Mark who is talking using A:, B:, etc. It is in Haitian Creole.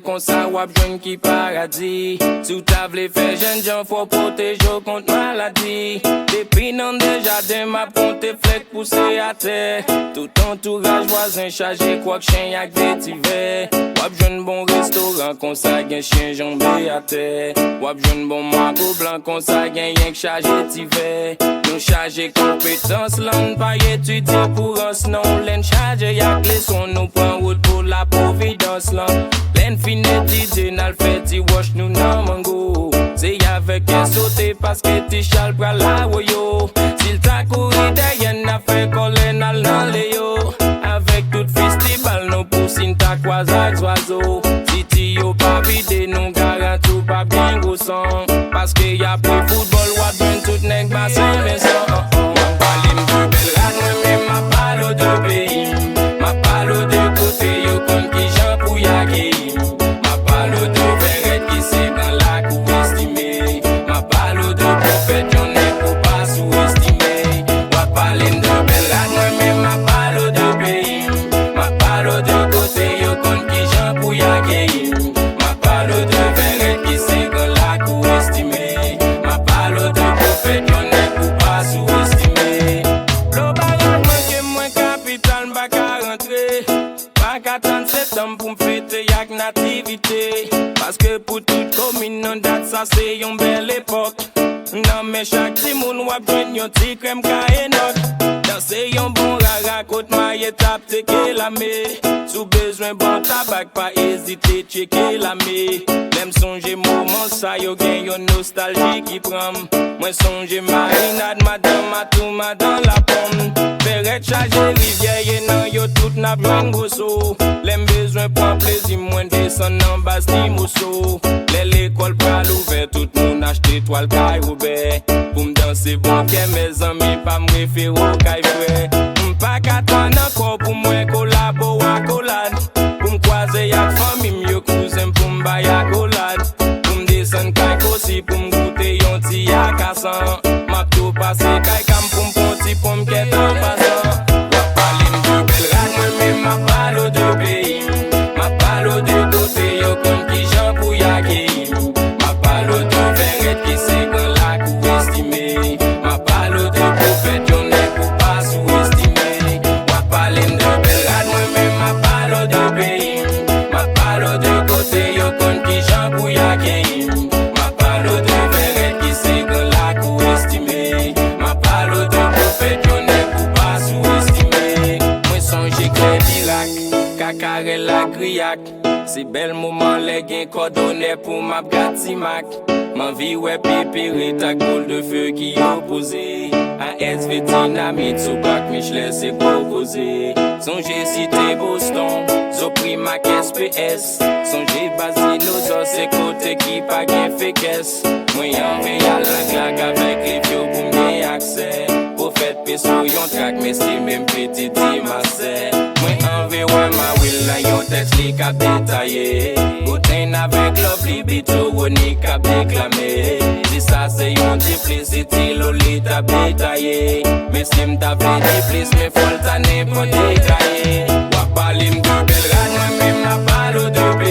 A: kon sa wap jwen ki paradis. Sou ta vle fè jen jan fò protejo kont maladi. Depi nan de jardin map konte flek pousse a terre. Tout entourage voisin chargé kwak chen yak vetive. Wap jwen bon restaurant kon sa gen chien jambé a terre. Wap jwen bon mango blanc kon sa gen yen k chargé tive. Nou chargé kompetans lan pa étudier pour us non len chargé yak leson nou pran route pour la providence lan. Len finet DJ nal fait ti wash nou nan mango. Se y'avek en sote paske ti chal pral la woyo. Sil ta kouri deyen na fe kolen al nan le yo. Avec tout festival nou pousin ta kwazak zwazo. Si ti yo pa vide nou garantou pa bien gosan. Paske ya pre football wap jwen tout nek basen Vincent. Ma pale mde bel rad mwen men ma palo de peyi. Ma palo de kote yo kon ki jan pou yake. Ma palo de veret ki se kan la kou estime. Ma palo de profet yon ne pou pa sou-estime. Wap pale mde bel rad mwen men ma palo de peyi. Ma palo de kote yo kon ki jan pou yake. Ma palo de veret ki se kan la kou estime. Ma palo de profet yon ne pou pa sou-estime. Lo baran mwen ke mwen kapital mbaka rentre. Baka 37 ans pou m'fete yak nativite. Paske pou tout komine nan dat sa se yon bel epok. Nan men chak ti moun wap jwen yon ti krem ka enok. Dan se yon bon rara kote maye tap teke la me. Sou bezwen bon tabak pa ezite cheke la me. Lem sonje mouman sa yo gen yon nostalji ki pram. Mwen sonje marinade madame atou madan la pomme. Beret chaje rivye nan yo tout na pran goso. Lem bezwen pran plezi mwen desan nan bas ni moso. Le l'école pral ouver tout moun achete toal kay roube. Pou m'danse bon ke mes ami pa m'refero kay fwe. M'pa katan anko pou mwen kolabo akolad. Pou m'kwaze yak fami myo kouzem pou m'bay akolad. Pou m'desen kay kosi pou m'goute yon ti yak asan. Map tou pase kay kam pou m'ponti pou m'ket an pasan. Wap pale mde bel rad mwen men ma palo de peyi. Ma palo de kote yo kon ki jan pou yake. Ma palo de veret ki se kan la kou estime. Ma palo de profet yon ne pou pa sou-estime. Wap pale mde bel rad mwen men ma palo de peyi. Ma palo de kote yo kon ki jan pou yake. Ma palo de veret ki se kan la kou estime. Ma palo de profet yon ne pou pa sou-estime. Mwen sonje kle dirak, kakare la griyak. Se bel mouman le gen kodone pou map gati mak. Man vi we pepere tak boule de feu ki opose. A SV Dynamite sou bak Michelin se propose. Sonje cité Boston, zo Primac SPS. Sonje Basino zo se kote ki pa gen fekes. Mwen yon reyal lan klak avek revyo pou mgen akse. Profet peso yon trak mesi men petiti mase. Mwen anve wè ma wil la yon teks li kap detaye. Goten avek love li bito woni kap deklame. Si sa se yon diplicity loli tap detaye. Mesi mta vle di plis me fol tane pou dekaye. Wap pale mde bel rad mwen men ma palo de pe.